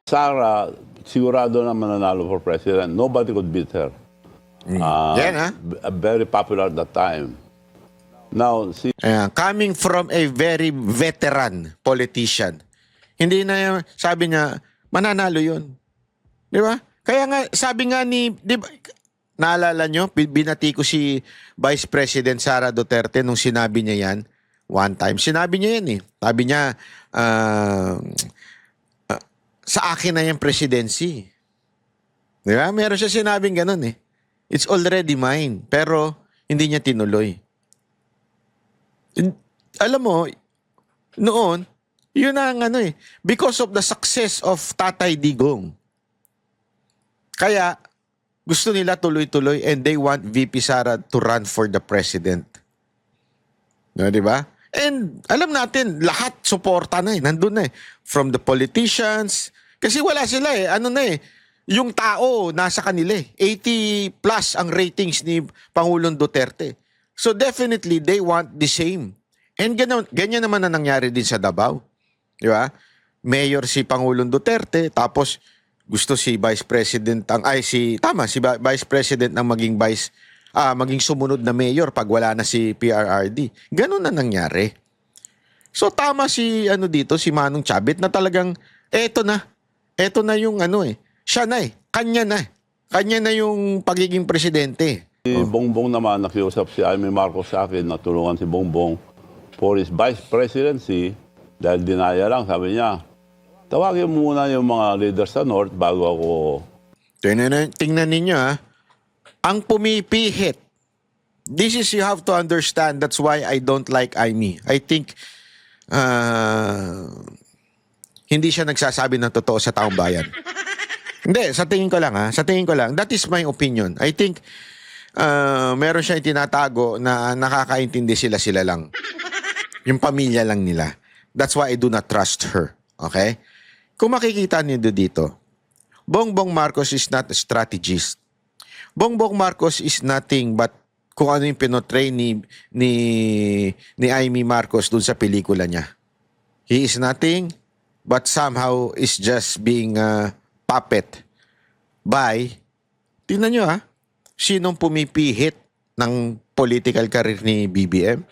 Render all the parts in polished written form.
Sara, sigurado na mananalo for president. Nobody could beat her. Yan, ha? Very popular at that time. Now, si Ayan, coming from a very veteran politician. Hindi na, sabi niya, mananalo yun. Di ba? Kaya nga, sabi nga ni, di ba, naalala nyo, binati ko si Vice President Sara Duterte nung sinabi niya yan, one time. Sinabi niya yan eh. Sabi niya, sa akin na yung presidency. Di ba? Meron siya sinabing ganun eh. It's already mine. Pero, hindi niya tinuloy. Alam mo, noon, yun ang ano eh. Because of the success of Tatay Digong. Kaya, gusto nila tuloy-tuloy and they want VP Sara to run for the president. No, di ba? And alam natin, lahat suporta na eh. Nandun na eh. From the politicians. Kasi wala sila eh. Ano na eh. Yung tao, nasa kanila eh. 80 plus ang ratings ni Pangulong Duterte. So definitely, they want the same. And ganyan naman na nangyari din sa Davao. Di ba? Mayor si Pangulong Duterte, tapos gusto si Vice President si Vice President ang maging sumunod na mayor pag wala na si PRRD. Ganun na nangyari. So tama si si Manong Chabit na talagang eto na yung siya na eh, kanya na yung pagiging presidente. Si Bongbong naman, nakiusap si Amy Marcos sa akin na tulungan si Bongbong for his vice presidency dahil dinaya lang, sabi niya, tawagin mo muna yung mga leaders sa North bago ako... Tingnan ninyo ha, ang pumipihit, this is you have to understand, that's why I don't like Amy. I think hindi siya nagsasabi ng totoo sa taong bayan. Hindi, sa tingin ko lang, that is my opinion. I think meron siyang tinatago na nakakaintindi sila lang. Yung pamilya lang nila. That's why I do not trust her. Okay? Kung makikita niyo dito, Bongbong Marcos is not a strategist. Bongbong Marcos is nothing but kung ano yung pinotray ni Amy Marcos dun sa pelikula niya. He is nothing but somehow is just being puppet by, tingnan nyo sinong pumipihit ng political career ni BBM?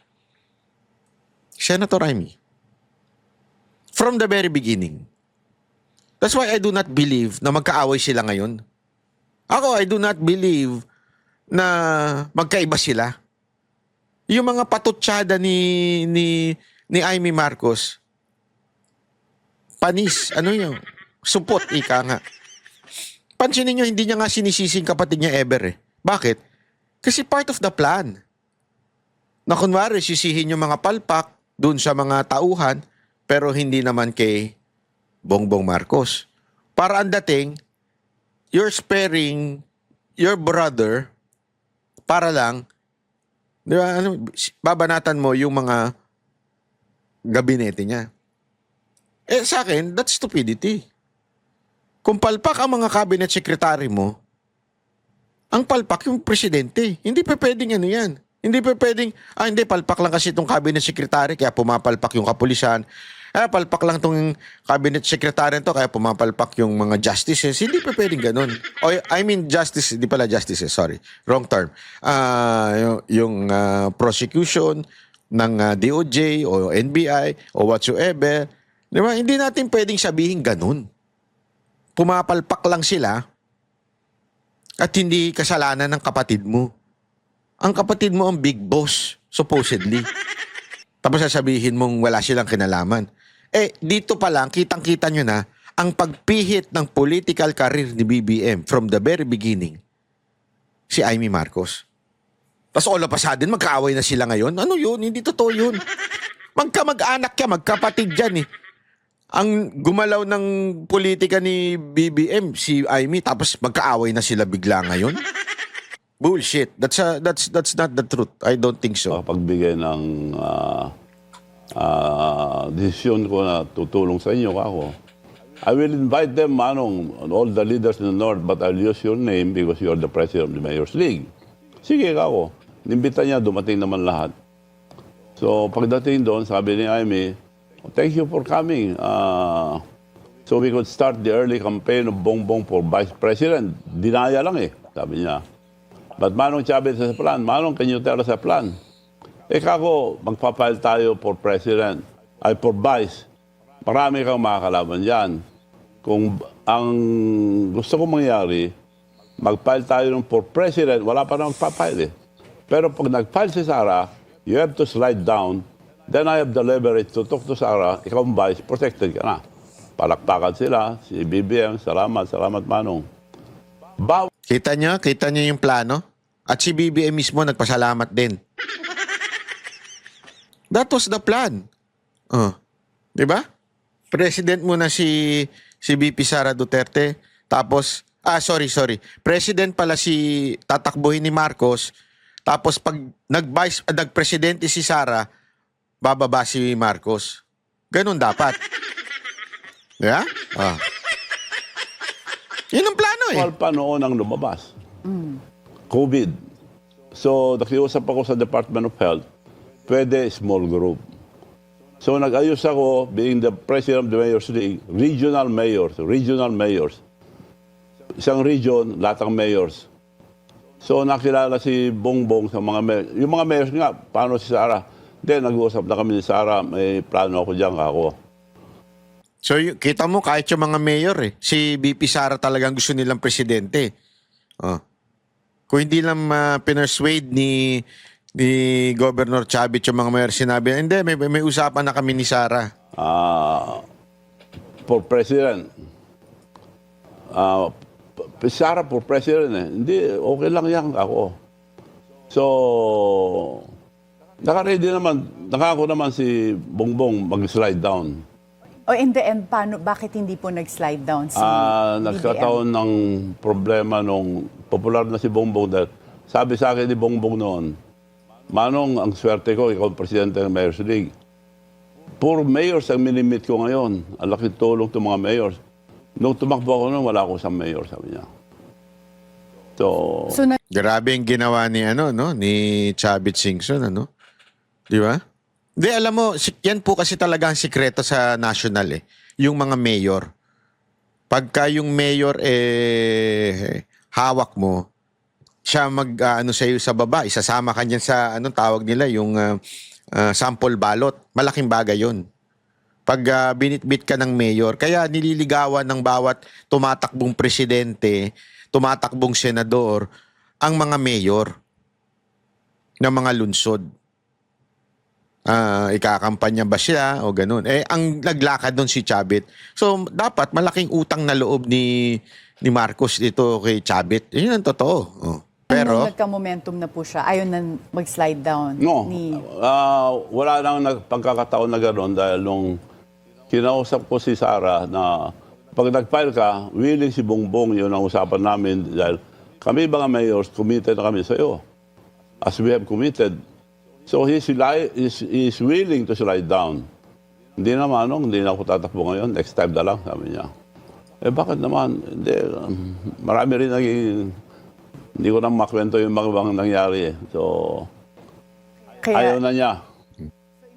Senator Amy. From the very beginning. That's why I do not believe na magkaaway sila ngayon. I do not believe na magkaiba sila. Yung mga patutsada ni Amy Marcos, panis, supot, ika nga. Pansinin nyo, hindi niya nga sinisising kapatid niya ever eh. Bakit? Kasi part of the plan. Na kunwari, sisihin yung mga palpak dun sa mga tauhan, pero hindi naman kay Bongbong Marcos. Para ang dating, you're sparing your brother para lang, di ba, babanatan mo yung mga gabinete niya. Sa akin, that's stupidity. Kung palpak ang mga cabinet secretary mo, ang palpak yung presidente. Hindi pa pwedeng yan. Hindi pa pwedeng, hindi, palpak lang kasi itong cabinet secretary, kaya pumapalpak yung kapulisan. Palpak lang itong cabinet secretary to, kaya pumapalpak yung mga justices. Hindi pa pwedeng ganun. Justice, hindi pala justices, sorry. Wrong term. Yung prosecution ng DOJ o NBI o whatsoever. Di ba? Hindi natin pwedeng sabihin ganun. Pumapalpak lang sila at hindi kasalanan ng kapatid mo. Ang kapatid mo ang big boss, supposedly. Tapos sasabihin mong wala silang kinalaman. Dito pa lang, kitang-kita nyo na ang pagpihit ng political career ni BBM from the very beginning, si Amy Marcos. Tapos all of a sudden, magkaaway na sila ngayon. Ano yun? Hindi totoo yun. Magkamag-anak yan, magkapatid yan eh. Ang gumalaw ng politika ni BBM, si Amy, tapos magkaaway na sila bigla ngayon. Bullshit. That's not the truth. I don't think so. Pagbigay ng desisyon ko na tutulong sa inyo ako. I will invite them, all the leaders in the North, but I'll use your name because you're the president of the Mayor's League. Sige ako. Nimbita niya, dumating naman lahat. So pagdating doon, sabi ni Amy, thank you for coming. So we could start the early campaign of Bongbong for Vice President. Dinaya lang eh, sabi niya. But Manong Chavez sa plan. Manong, can you tell us a plan? Kako, magpapile tayo for President, ay for Vice. Marami kang makakalaban dyan. Kung ang gusto kong mangyari, mag-file tayo ng for President, wala pa na magpapile eh. Pero pag nag-file si Sara, you have to slide down. Then I have the leverage to talk to Sara, ikaw ang Vice, protected ka na. Palakpakan sila, si BBM, salamat Manong. Kita niyo yung plano? At si BBM mismo nagpasalamat din. That was the plan. Oh. 'Di ba? President muna si VP Sara Duterte, tapos sorry. President pala si tatakbuhin ni Marcos, tapos pag nagpresidente si Sara, bababa si Marcos. Ganun dapat. Yeah? Ah. Yun ang plano eh. Well, pa noon ang lumabas. COVID. So, nakiusap ako sa Department of Health, pwede small group. So, nag-ayos ako, being the president of the Mayor's League, regional mayors. Isang region, lahat ng mayors. So, nakilala si Bongbong sa mga mayors. Yung mga mayors nga, paano si Sara? Then, nag-uusap na kami ni Sara, may plano ako dyan, ako. So, kita mo, kahit yung mga mayor si VP Sara talagang gusto nilang presidente. Oh. Kung hindi lang pinersuade ni Governor Chavit yung mga mayor, sinabi, hindi, may usapan na kami ni Sara. For president. Sara for president eh. Hindi, okay lang yan ako. So, nakako naman si Bongbong mag-slide down. O in the end, bakit hindi po nag-slide down si BBM? Nagkataon ng problema nung popular na si Bongbong dahil sabi sa akin ni Bongbong noon, Manong, ang swerte ko, ikaw ang presidente ng Mayor's League. Puro mayors ang minimit ko ngayon. Ang laking tulong ng mga mayors. Nung tumakbo ako noon, wala akong isang mayor, sabi niya. So Grabe yung ginawa ni ni Chavit Singson, Di ba? Hindi, alam mo, yan po kasi talaga ang sikreto sa national yung mga mayor. Pagka yung mayor hawak mo, siya sa'yo sa baba, isasama ka niyan sa, tawag nila, yung sample ballot. Malaking bagay yun. Pag binitbit ka ng mayor, kaya nililigawan ng bawat tumatakbong presidente, tumatakbong senador, ang mga mayor ng mga lunsod. Ikakampanya ba siya o ganun. Ang naglakad doon si Chavit. So, dapat malaking utang na loob ni Marcos dito kay Chavit. Yun ang totoo. Oh. Pero nung nagka-momentum na po siya, ayaw na mag-slide down. No, wala nang pagkakataon na gano'n dahil nung kinausap ko si Sara na pag nag-file ka, willing si Bongbong, yun ang usapan namin dahil kami mga mayors, committed na kami sa iyo. As we have committed. So he's willing to slide down. Hindi naman, hindi na ako tatakbo ngayon. Next time na lang, sabi niya. Bakit naman? Hindi, marami rin hindi ko na makwento yung mga bang nangyari. So, ayaw na niya.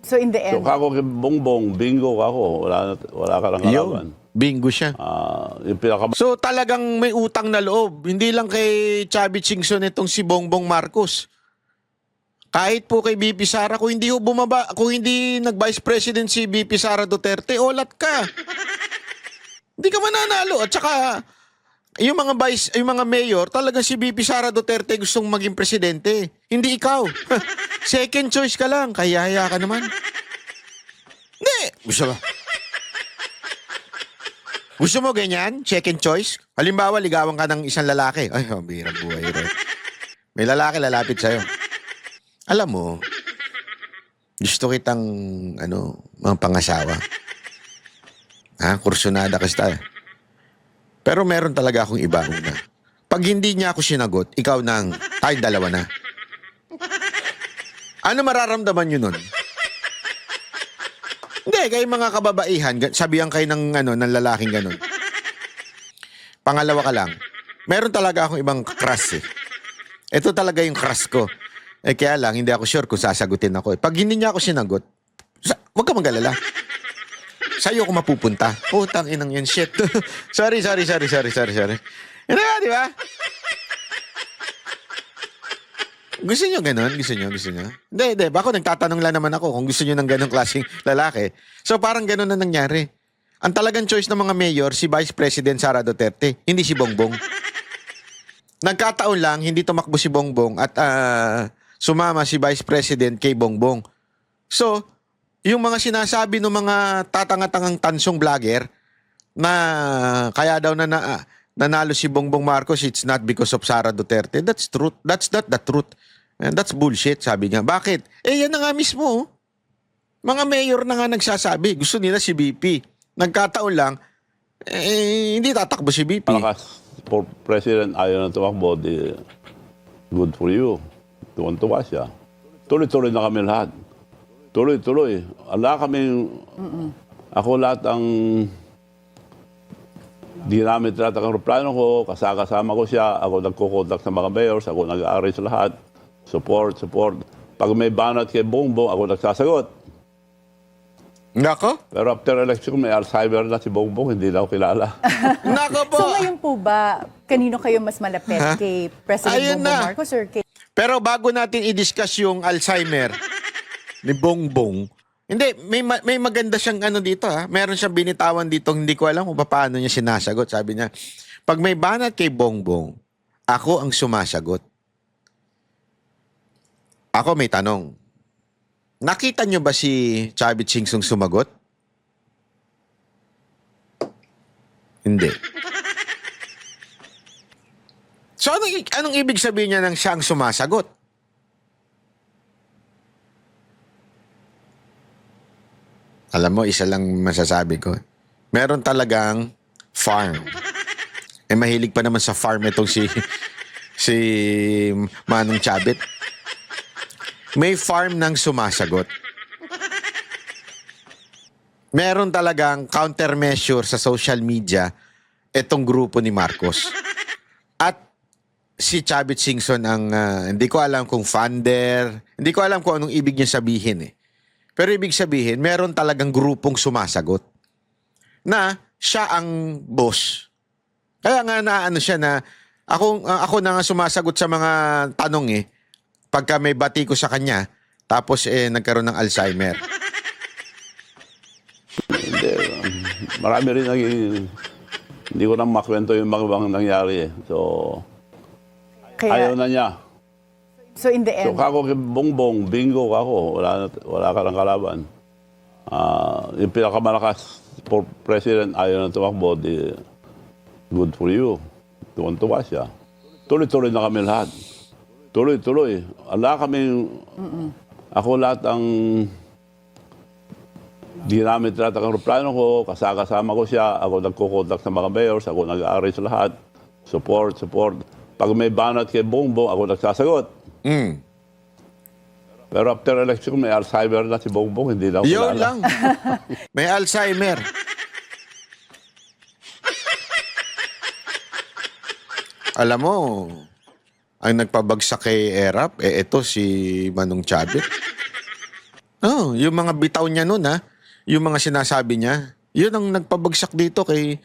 So in the end, so kako kay Bongbong, bingo ako. Wala ka lang kalaban. bingo siya. Yung So talagang may utang na loob. Hindi lang kay Chavit Singson itong si Bongbong Marcos. Kahit po kay BP Sara, kung hindi nag-Vice President si BP Sara Duterte, olat ka. Hindi ka mananalo. At saka, yung mga mayor, talagang si BP Sara Duterte gustong maging presidente. Hindi ikaw. Second choice ka lang. Kaya ka naman. Hindi. Gusto mo ganyan? Second choice? Halimbawa, ligawan ka ng isang lalaki. Ay, birang buhay rin. May lalaki lalapit sa'yo. Alam mo, gusto kitang, mga pangasawa. Kursunada kasi tayo. Pero meron talaga akong iba una. Pag hindi niya ako sinagot, ikaw nang, tayo dalawa na. Ano mararamdaman nyo nun? Hindi, kayo mga kababaihan, sabihan kayo ng lalaking ganun. Pangalawa ka lang, meron talaga akong ibang crush . Ito talaga yung crush ko. Kaya lang, hindi ako sure kung sasagutin ako . Pag hindi niya ako sinagot, huwag ka mag-alala. Sa'yo ako mapupunta. Putang inang yan, shit. sorry. Ano nga, di ba? Gusto nyo ganun? Gusto nyo? Hindi. Bako nagtatanong lang naman ako kung gusto nyo ng ganung klaseng lalaki. So parang ganun na nangyari. Ang talagang choice ng mga mayor, si Vice President Sara Duterte, hindi si Bongbong. Nagkataon lang, hindi tumakbo si Bongbong at sumama si Vice President kay Bongbong. So, yung mga sinasabi ng mga tatanga-tangang tansong vlogger na kaya daw nanalo si Bongbong Marcos, it's not because of Sara Duterte. That's truth. That's not the truth. And that's bullshit, sabi niya. Bakit? Yan na nga mismo. Oh. Mga mayor na nga nagsasabi. Gusto nila si BP. Nagkataon lang, hindi tatakbo si BP. Malakas for president, ayaw na tumakbo, di good for you. Tuwan-tuwa siya. Tuloy-tuloy na kami lahat. Tuloy-tuloy. Ala kaming, ako lahat ang ginamit lahat ang plano ko, kasama ko siya, ako nagkukontak sa mga mayors, ako nag-aaral sa lahat. Support. Pag may banat kay Bongbong, ako nagsasagot. Nako? Pero after election, may Alzheimer na si Bongbong, hindi na ako kilala. Nako po! So ngayon po ba, kanino kayo mas malapit? Ha? Kay President Ayun Bongbong na. Marcos or kay... Pero bago natin i-discuss yung Alzheimer ni Bongbong, hindi, may maganda siyang ano dito ha. Meron siyang binitawan dito, hindi ko alam kung paano niya sinasagot. Sabi niya, pag may banat kay Bongbong, ako ang sumasagot. Ako may tanong. Nakita niyo ba si Chavit Singsong sumagot? Hindi. So anong ibig sabihin niya ng siyang sumasagot? Alam mo, isa lang masasabi ko. Meron talagang farm. Mahilig pa naman sa farm itong si Manong Chavit. May farm ng sumasagot. Meron talagang countermeasure sa social media itong grupo ni Marcos. At si Chavit Singson ang, hindi ko alam kung funder, hindi ko alam kung anong ibig niya sabihin eh. Pero ibig sabihin, meron talagang grupong sumasagot na siya ang boss. Kaya nga naano siya na ako na nga sumasagot sa mga tanong eh. Pagka may bati ko sa kanya, tapos nagkaroon ng Alzheimer. Hindi, marami rin hindi ko na makwento yung mga bang nangyari eh. So, ayaw na niya. So in the So, end, kako kay Bongbong, bingo ako. Wala ka ng kalaban. Yung pinakamalakas for president, ayaw na tumakbo, di good for you. Tuwan-tuwa siya. Tuloy-tuloy na kami lahat. Tuloy-tuloy. Ala kaming, ako lahat ang ginamit lahat ang plano ko, kasama ko siya, ako nagkukontak sa mga mayors, ako nag-aaral sa lahat. Support. Pag may banat kay Bongbong, ako nagsasagot. Pero after election, may Alzheimer na si Bongbong, hindi na ako Yun kilala. lang. May Alzheimer. Alam mo, ang nagpabagsak kay Erap, ito si Manong Chavit. Oh, yung mga bitaw niya nun ha, yung mga sinasabi niya, yun ang nagpabagsak dito kay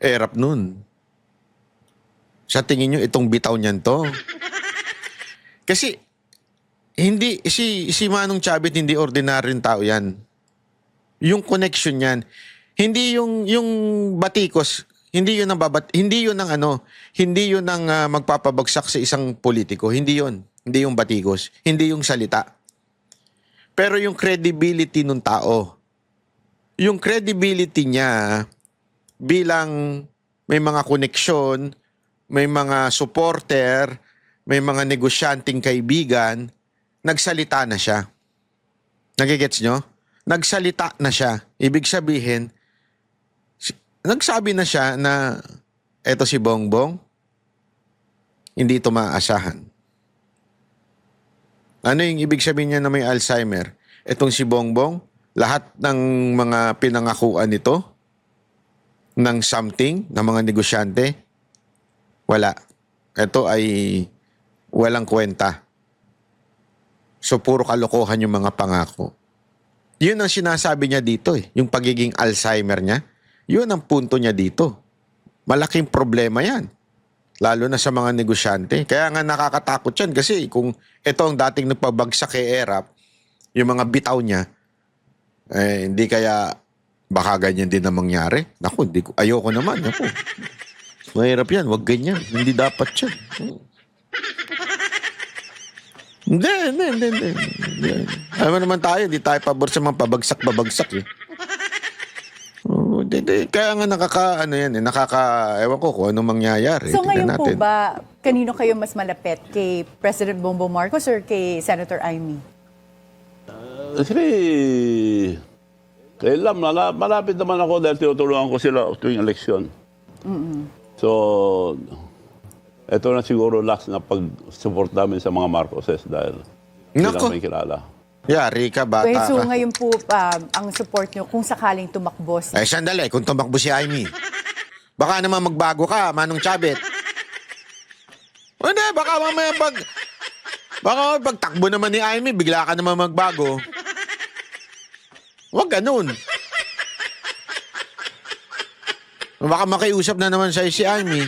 Erap nun. Sa tingin nyo, itong bitaw niyan to. Kasi, hindi, si Manong Chavit, hindi ordinaryong tao yan. Yung connection yan, hindi yung batikos, hindi yun ang hindi yun ang magpapabagsak sa isang politiko. Hindi yun. Hindi yung batikos. Hindi yung salita. Pero yung credibility ng tao. Yung credibility niya bilang may mga koneksyon, may mga supporter, may mga negosyanteng kaibigan, nagsalita na siya. Nagigets nyo? Nagsalita na siya. Ibig sabihin, nagsabi na siya na eto si Bongbong, hindi ito maaasahan. Ano yung ibig sabihin niya na may Alzheimer? Etong si Bongbong, lahat ng mga pinangakuan nito, ng something, ng mga negosyante, wala. Ito ay walang kwenta. So, puro kalokohan yung mga pangako. Yun ang sinasabi niya dito eh. Yung pagiging Alzheimer niya. Yun ang punto niya dito. Malaking problema yan. Lalo na sa mga negosyante. Kaya nga nakakatakot yan kasi kung ito ang dating nagpabagsak kay Erap, yung mga bitaw niya, eh, hindi kaya baka ganyan din na mangyari. Naku, ayoko naman. Naku. Mahirap yan. Huwag ganyan. Hindi dapat yan. Hindi. Alam naman tayo, hindi tayo pabor sa mga pabagsak eh. Kaya nga ewan ko kung anong mangyayari. So Tingnan ngayon po natin. ba, kanino kayo mas malapit? Kay President Bongbong Marcos or kay Senator Amy? Kailan, malapit naman ako dahil tinutulungan ko sila tuwing eleksyon. So, ito na siguro last na pag-support namin sa mga Marcoses dahil Nako. sila may kilala. Yari ka, bata Okay, so ka. ngayon po, ang support nyo kung sakaling tumakbo si... Ay, sandali. Kung tumakbo si Amy, baka naman magbago ka, Manong Chabet. Hindi, baka mamaya pagtakbo naman ni Amy, bigla ka naman magbago. Huwag ganun. Baka makiusap na naman sa'yo si Amy.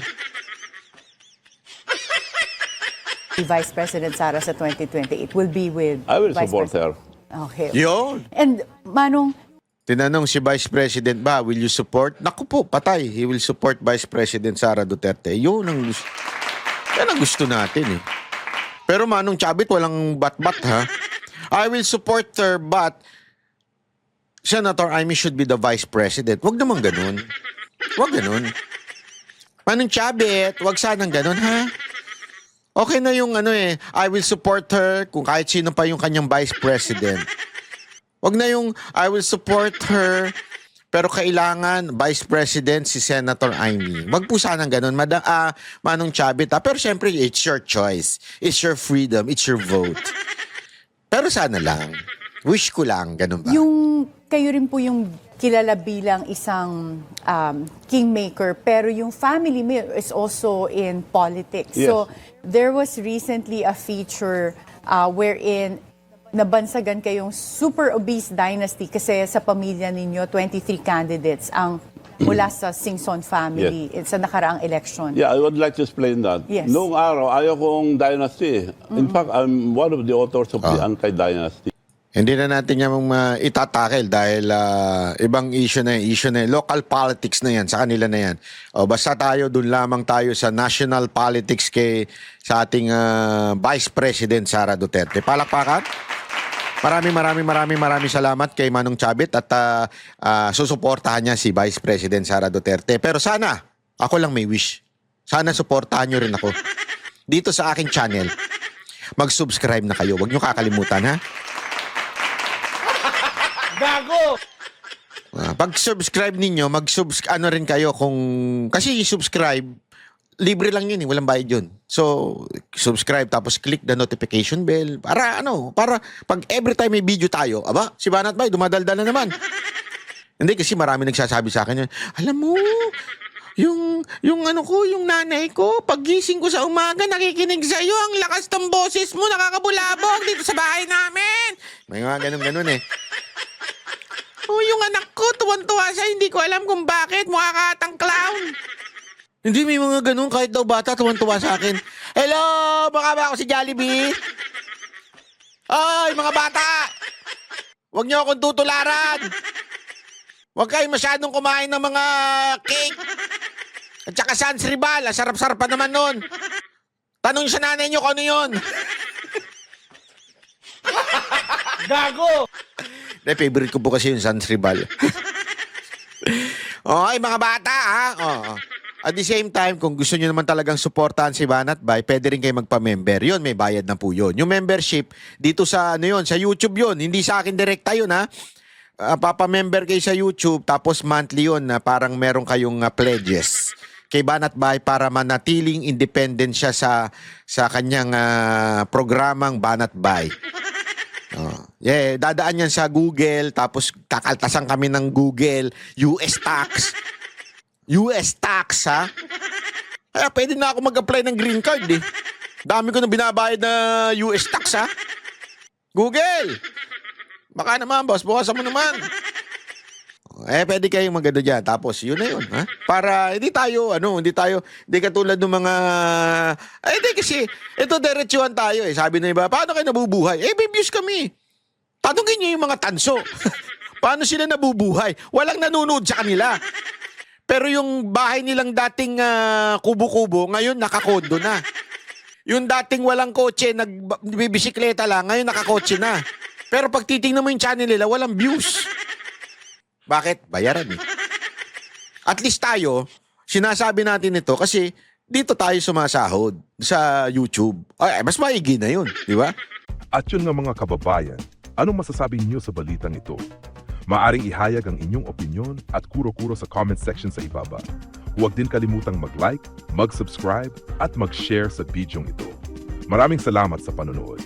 Vice President Sara sa 2028 will be with... I will Vice support her. Okay. Yun. And Manong, Tinanong si Vice President ba, will you support? Naku po, patay. He will support Vice President Sara Duterte. Yun ang gusto. Yan ang gusto natin eh. Pero Manong Chabit, walang bat-bat ha. I will support her but Senator Amy should be the Vice President. Wag naman ganun. Wag ganun. Manong Chabit, wag sanang ganun ha. Okay na yung I will support her kung kahit sino pa yung kanyang Vice President. Wag na yung I will support her pero kailangan Vice President si Senator Amy. Wag po sanang ganun. Manong Chabit ha. Pero syempre, it's your choice. It's your freedom. It's your vote. Pero sana lang. Wish ko lang. Ganun ba? yung kayo rin po yung kilala bilang isang kingmaker, pero yung family mo is also in politics. Yes. So, there was recently a feature wherein nabansagan kayong super obese dynasty kasi sa pamilya ninyo, 23 candidates ang mula sa Singson family sa nakaraang election. Yeah, I would like to explain that. Yes. Noong araw, ayaw kong dynasty. In fact, I'm one of the authors of the anti-dynasty. Hindi na natin yan itatakel dahil ibang issue na yan. Local politics na yan. Sa kanila na yan. O, basta tayo, dun lamang tayo sa national politics sa ating Vice President Sara Duterte. Palakpakan. Maraming salamat kay Manong Chabit at susuportahan niya si Vice President Sara Duterte. Pero sana, ako lang may wish. Sana suportahan niyo rin ako. Dito sa aking channel, mag-subscribe na kayo. Huwag niyo kakalimutan, ha? Gago! Pag-subscribe ninyo, rin kayo kasi subscribe, libre lang yun walang bayad yun. So, subscribe tapos click the notification bell para pag every time may video tayo, si Banat Bay, dumadaldal na naman. Hindi kasi marami nagsasabi sa akin yun, alam mo, yung nanay ko, paggising ko sa umaga, nakikinig sa'yo, ang lakas ng boses mo, nakakabulabog dito sa bahay namin. May mga ganun eh. Oh, yung anak ko, tuwan-tuwa siya. Hindi ko alam kung bakit. Mukha ka atang clown. Hindi, may mga ganun. Kahit daw bata, tuwan-tuwa sa akin. Hello! Baka ba ako si Jollibee? Ay, mga bata! Huwag niyo akong tutularan! Huwag kayo masyadong kumain ng mga cake. At saka Sans Ribal. Sarap-sarap pa naman nun. Tanong sa nanay niyo kung ano yun. Gago! Favorite ko po kasi yung Sans Ribal. Okay, mga bata, ha? At the same time, kung gusto nyo naman talagang supportahan si Banat Bay, pwede rin kayo magpa-member. Yun, may bayad na po yun. Yung membership, dito sa, sa YouTube yun. Hindi sa akin direkta yun, ha? Papa-member kayo sa YouTube, tapos monthly yun, na parang meron kayong pledges kay Banat Bay para manatiling independent siya sa kanyang programang Banat Bay. Dadaan yan sa Google, tapos kakaltasan kami ng Google, US tax. US tax, ha? Kaya pwede na ako mag-apply ng green card, eh. Dami ko na binabayad na US tax, ha? Google! Baka naman, boss, bawasan mo naman. Pwede kayong maganda dyan. Tapos, yun na yun. Ha? Para hindi katulad ng mga, hindi kasi, ito diretsuhan tayo eh. Sabi na iba, paano kayo nabubuhay? May views kami. Tanungin nyo yung mga tanso. Paano sila nabubuhay? Walang nanonood sa kanila. Pero yung bahay nilang dating kubo-kubo, ngayon nakakondo na. Yung dating walang kotse, nagbibisikleta lang, ngayon nakakotse na. Pero pag titingnan mo yung channel nila, walang views. Bakit? Bayaran eh. At least tayo, sinasabi natin ito kasi dito tayo sumasahod sa YouTube. Ay, mas maigi na yun, di ba? At yun nga mga kababayan, anong masasabi niyo sa balitang ito? Maaring ihayag ang inyong opinion at kuro-kuro sa comment section sa ibaba. Huwag din kalimutang mag-like, mag-subscribe at mag-share sa bidyong ito. Maraming salamat sa panonood.